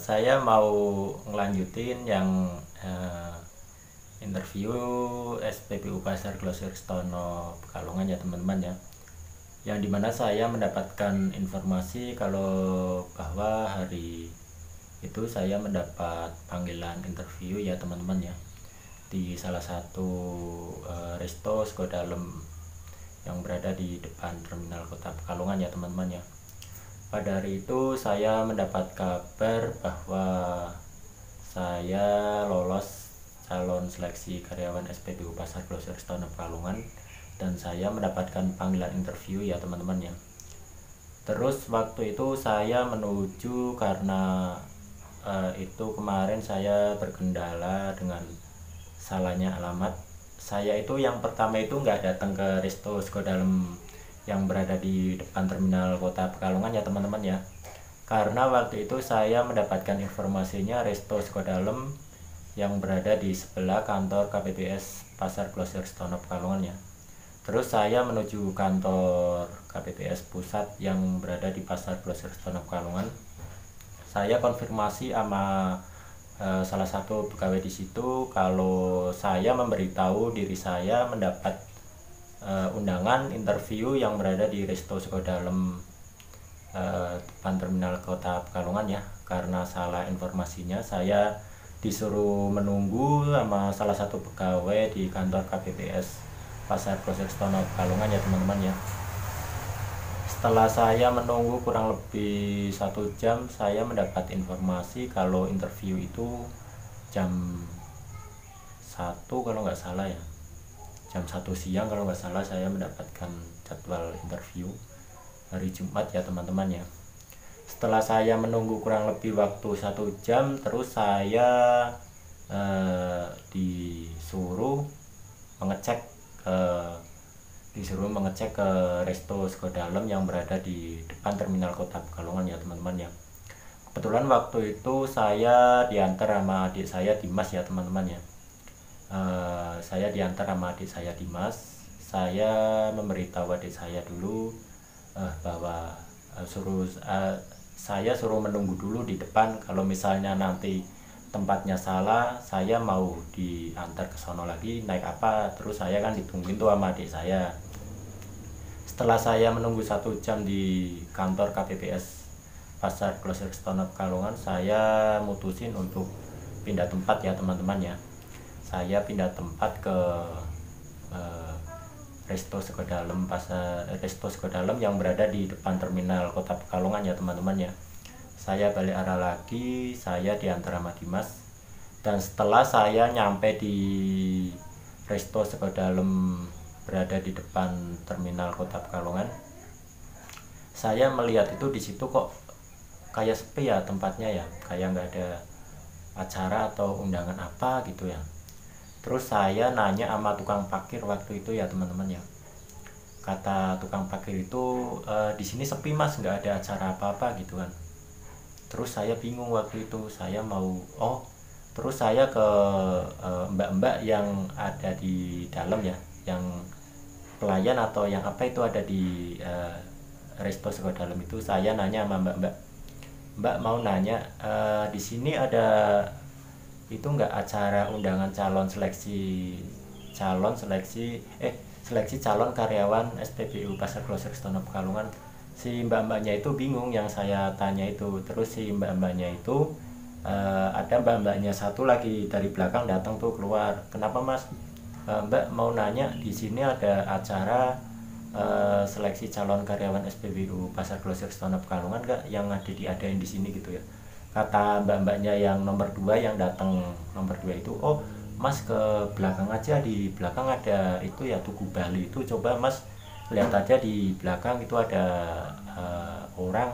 Saya mau ngelanjutin yang interview SPBU Pasar Grosir Stono Pekalongan ya teman-teman ya. Yang dimana saya mendapatkan informasi kalau bahwa hari itu saya mendapat panggilan interview ya teman-teman ya, di salah satu resto Sego Dalem yang berada di depan terminal kota Pekalongan ya teman-teman ya. Pada hari itu saya mendapat kabar bahwa saya lolos calon seleksi karyawan SPBU Pasar Grosir Stono Pekalongan dan saya mendapatkan panggilan interview ya teman-teman ya. Terus waktu itu saya menuju karena itu kemarin saya berkendala dengan salahnya alamat. Saya itu yang pertama itu nggak datang ke resto Sego Dalem yang berada di depan terminal kota Pekalongan ya teman-teman ya, karena waktu itu saya mendapatkan informasinya resto Sego Dalem yang berada di sebelah kantor KPPS Pasar Grosir Stono Pekalongan ya. Terus saya menuju kantor KPPS pusat yang berada di Pasar Grosir Stono Pekalongan. Saya konfirmasi sama salah satu pegawai di situ kalau saya memberitahu diri saya mendapat undangan interview yang berada di resto Sego Dalem depan terminal kota Pekalongan ya. Karena salah informasinya, saya disuruh menunggu sama salah satu pegawai di kantor KPPS Pasar Grosir Stono Pekalongan ya teman-teman ya. Setelah saya menunggu kurang lebih 1 jam, saya mendapat informasi kalau interview itu jam 1 kalau nggak salah ya, jam 1 siang kalau nggak salah saya mendapatkan jadwal interview hari Jumat ya teman-teman ya. Setelah saya menunggu kurang lebih waktu 1 jam, terus saya disuruh mengecek ke resto Sego Dalem yang berada di depan terminal kota Pekalongan ya teman-teman ya. Kebetulan waktu itu saya diantar sama adik saya Dimas ya teman-teman ya. Saya diantar sama adik saya Dimas. Saya memberitahu adik saya dulu bahwa saya suruh menunggu dulu di depan. Kalau misalnya nanti tempatnya salah, saya mau diantar ke sono lagi naik apa, terus saya kan ditungguin tuh sama adik saya. Setelah saya menunggu 1 jam di kantor KPPS Pasar Grosir Stono Pekalongan, saya mutusin untuk pindah tempat ya teman-teman ya. Saya pindah tempat ke resto Sego Dalem yang berada di depan terminal kota Pekalongan ya teman-teman ya. Saya balik arah lagi, saya diantar sama Dimas, dan setelah saya nyampe di resto Sego Dalem berada di depan terminal kota Pekalongan, saya melihat itu di situ kok kayak sepi ya tempatnya ya, kayak nggak ada acara atau undangan apa gitu ya. Terus saya nanya sama tukang parkir waktu itu ya teman-teman ya. Kata tukang parkir itu di sini sepi mas, nggak ada acara apa-apa gitu kan. Terus saya bingung waktu itu, terus saya ke mbak-mbak yang ada di dalam ya, yang pelayan atau yang apa itu ada di resto Sego Dalem itu. Saya nanya sama mbak mau nanya, di sini ada itu nggak acara undangan seleksi calon karyawan SPBU Pasar Grosir Stono Pekalongan. Si mbak-mbaknya itu bingung yang saya tanya itu. Terus si mbak-mbaknya itu ada mbak-mbaknya satu lagi dari belakang datang tuh keluar. Kenapa mas? Mbak mau nanya, di sini ada acara seleksi calon karyawan SPBU Pasar Grosir Stono Pekalongan nggak yang diadain di sini gitu ya. Kata mbak-mbaknya yang nomor 2 yang datang nomor 2 itu, oh mas ke belakang aja, di belakang ada itu ya Tugu Bali itu, coba mas lihat aja di belakang itu ada orang,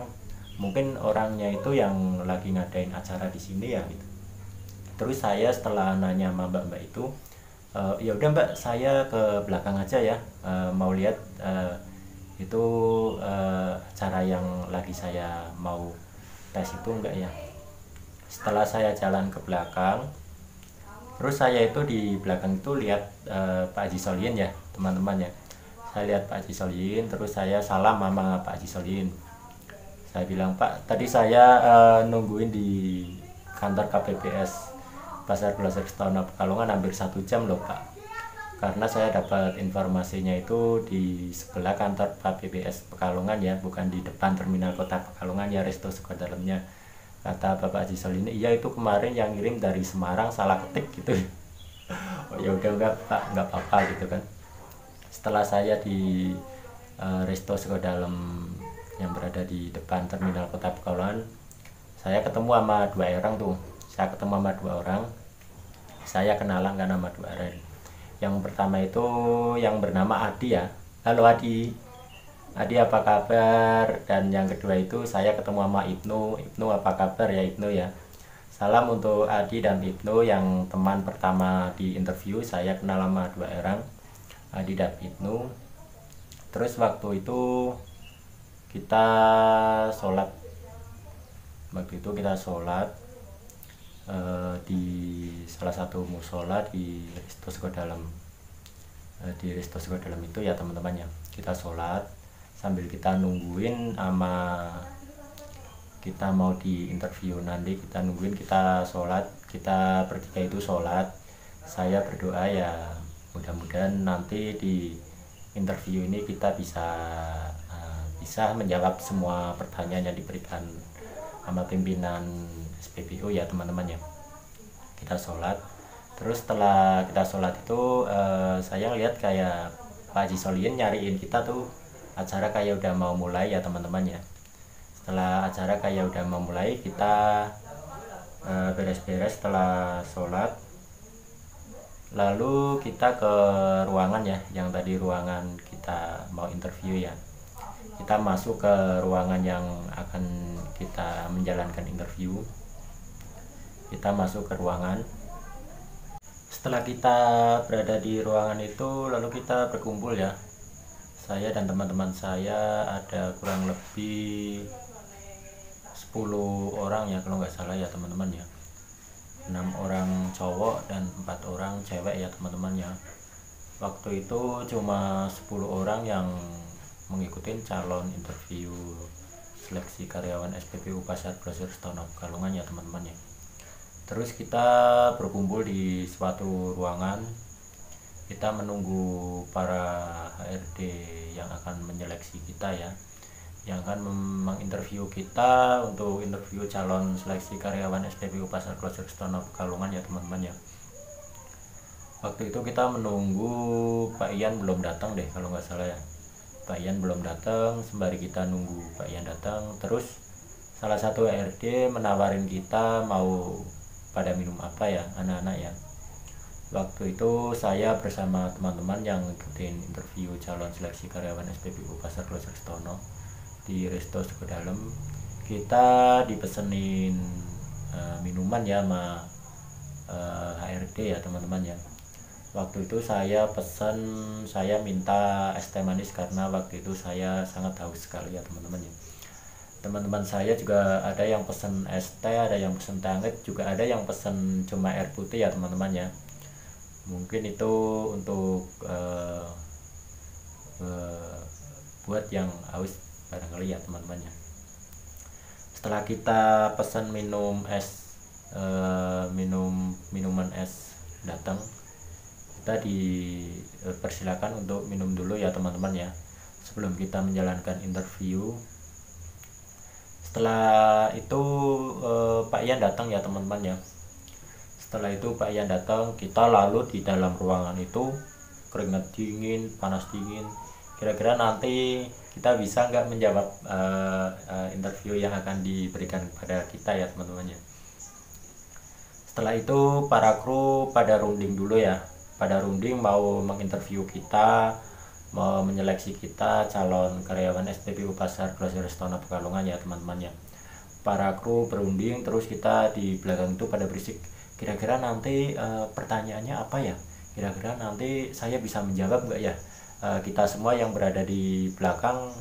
mungkin orangnya itu yang lagi ngadain acara di sini ya gitu. Terus saya setelah nanya sama mbak-mbak itu, ya udah mbak, saya ke belakang aja ya, mau lihat itu acara yang lagi saya mau tes itu enggak ya. Setelah saya jalan ke belakang, terus saya itu di belakang itu lihat Pak Haji Solihin ya teman-teman ya. Saya lihat Pak Haji Solihin, terus saya salam sama Pak Haji Solihin. Saya bilang, Pak, tadi saya nungguin di kantor KPPS Pasar Grosir Stono Pekalongan hampir 1 jam loh Pak, karena saya dapat informasinya itu di sebelah kantor KPPS Pekalongan ya, bukan di depan terminal kota Pekalongan ya, Resto Suka Dalamnya. Kata Bapak Haji Sol ini, iya itu kemarin yang ngirim dari Semarang salah ketik gitu. Oh ya udah enggak Pak, enggak apa-apa gitu kan. Setelah saya di Resto Suka Dalam yang berada di depan terminal kota Pekalongan, saya ketemu sama 2 orang tuh. Saya ketemu sama 2 orang, saya kenalan kan sama 2 orang. Yang pertama itu yang bernama Adi ya. Halo Adi. Adi apa kabar? Dan yang kedua itu saya ketemu sama Ibnu. Ibnu apa kabar ya Ibnu ya. Salam untuk Adi dan Ibnu yang teman pertama di interview. Saya kenal sama 2 orang, Adi dan Ibnu. Terus waktu itu kita sholat. Waktu itu kita sholat di salah satu musola di Resto Suka Dalam. Di Resto Suka Dalam itu ya teman-teman ya, kita sholat sambil kita nungguin sama kita mau di interview. Nanti kita nungguin, kita sholat, kita bertiga itu sholat. Saya berdoa ya mudah-mudahan nanti di interview ini kita bisa menjawab semua pertanyaan yang diberikan sama pimpinan SPBU ya teman-teman ya. Kita sholat, terus setelah kita sholat itu saya lihat kayak Pak Haji Solihin nyariin kita tuh, acara kayak udah mau mulai ya teman-teman ya. Setelah acara kayak udah mau mulai, kita beres-beres setelah sholat, lalu kita ke ruangan ya, yang tadi ruangan kita mau interview ya. Kita masuk ke ruangan yang akan kita menjalankan interview. Kita masuk ke ruangan. Setelah kita berada di ruangan itu, lalu kita berkumpul ya. Saya dan teman-teman saya ada kurang lebih 10 orang ya kalau nggak salah ya teman-teman ya. 6 orang cowok dan 4 orang cewek ya teman-teman ya. Waktu itu cuma 10 orang yang mengikuti calon interview seleksi karyawan SPBU Pasar Grosir Stono Pekalongan ya teman-teman ya. Terus kita berkumpul di suatu ruangan, kita menunggu para HRD yang akan menyeleksi kita ya, yang akan menginterview kita untuk interview calon seleksi karyawan SPBU Pasar Grosir Stono Pekalongan ya teman-teman ya. Waktu itu kita menunggu Pak Ian belum datang deh kalau nggak salah ya. Pak Ian belum datang, sembari kita nunggu Pak Ian datang, terus salah satu HRD menawarin kita mau pada minum apa ya anak-anak ya. Waktu itu saya bersama teman-teman yang ikutin interview calon seleksi karyawan SPBU Pasar Grosir Stono di Resto Suka Dalam, kita dipesenin minuman ya sama HRD ya teman-teman ya. Waktu itu saya minta es teh manis karena waktu itu saya sangat haus sekali ya teman-teman ya. Teman-teman saya juga ada yang pesen es teh, ada yang pesen teh hangat, juga ada yang pesen cuma air putih ya teman-teman ya. Mungkin itu untuk buat yang haus barangkali ya teman-teman ya. Setelah kita pesan minuman es datang, kita dipersilakan untuk minum dulu ya teman-teman ya, sebelum kita menjalankan interview. Setelah itu Pak Ian datang ya teman-teman ya. Setelah itu Pak Ian datang, kita lalu di dalam ruangan itu keringat dingin, panas dingin. Kira-kira nanti kita bisa nggak menjawab interview yang akan diberikan kepada kita ya teman-teman ya. Setelah itu para kru pada runding dulu ya, pada runding mau menginterview kita, mau menyeleksi kita calon karyawan SPBU Pasar Grosir Stono Pekalongan ya teman-teman ya. Para kru berunding, terus kita di belakang itu pada berisik, kira-kira nanti pertanyaannya apa ya, kira-kira nanti saya bisa menjawab nggak ya. Kita semua yang berada di belakang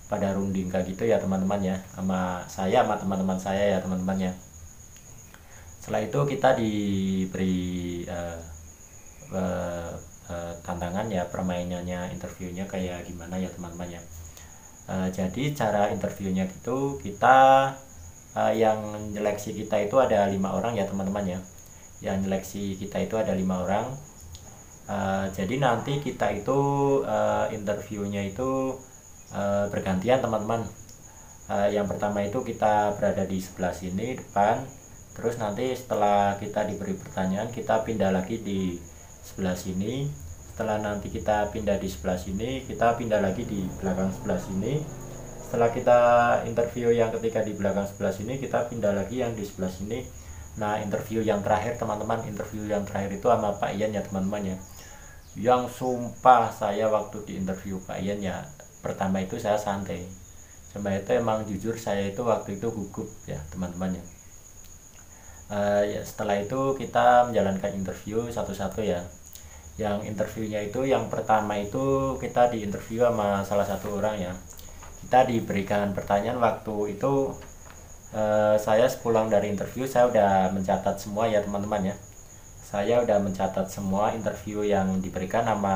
pada runding kayak gitu ya teman-teman ya, sama saya sama teman-teman saya ya teman-teman ya. Setelah itu kita diberi tantangan ya, permainannya interviewnya kayak gimana ya teman-teman ya. Jadi cara interviewnya itu kita yang nyeleksi kita itu ada 5 orang ya teman-teman ya. Yang nyeleksi kita itu ada 5 orang. Jadi nanti kita itu interviewnya itu bergantian teman-teman. Yang pertama itu kita berada di sebelah sini depan, terus nanti setelah kita diberi pertanyaan kita pindah lagi di sebelah sini. Setelah nanti kita pindah di sebelah sini, kita pindah lagi di belakang sebelah sini. Setelah kita interview yang ketiga di belakang sebelah sini, kita pindah lagi yang di sebelah sini. Nah, interview yang terakhir teman-teman, interview yang terakhir itu sama Pak Ian ya teman-teman ya. Yang sumpah saya waktu di interview Pak Ian ya, pertama itu saya santai. Cuma itu emang jujur saya itu waktu itu gugup ya teman-teman ya. Ya setelah itu kita menjalankan interview satu-satu ya. Yang interviewnya itu yang pertama itu kita diinterview sama salah satu orang ya. Kita diberikan pertanyaan waktu itu saya sepulang dari interview saya udah mencatat semua ya teman-teman ya. Saya udah mencatat semua interview yang diberikan sama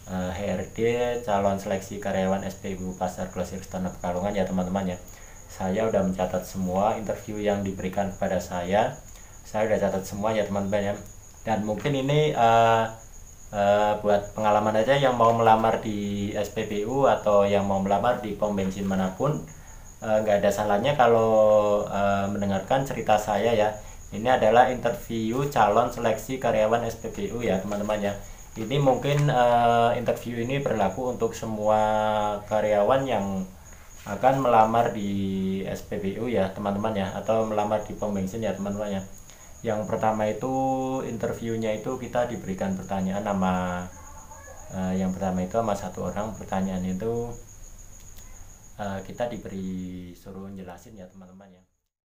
HRD calon seleksi karyawan SPBU Pasar Grosir Istana Pekalongan ya teman-teman ya. Saya udah mencatat semua interview yang diberikan kepada saya udah catat semua ya teman-teman ya. Dan mungkin ini buat pengalaman aja yang mau melamar di SPBU atau yang mau melamar di pom bensin manapun, nggak ada salahnya kalau mendengarkan cerita saya ya. Ini adalah interview calon seleksi karyawan SPBU ya teman-teman ya. Ini mungkin interview ini berlaku untuk semua karyawan yang akan melamar di SPBU ya teman-teman ya, atau melamar di pom bensin ya teman-teman ya. Yang pertama itu interviewnya itu kita diberikan pertanyaan sama yang pertama itu sama satu orang. Pertanyaan itu kita diberi suruh jelasin ya teman-teman ya.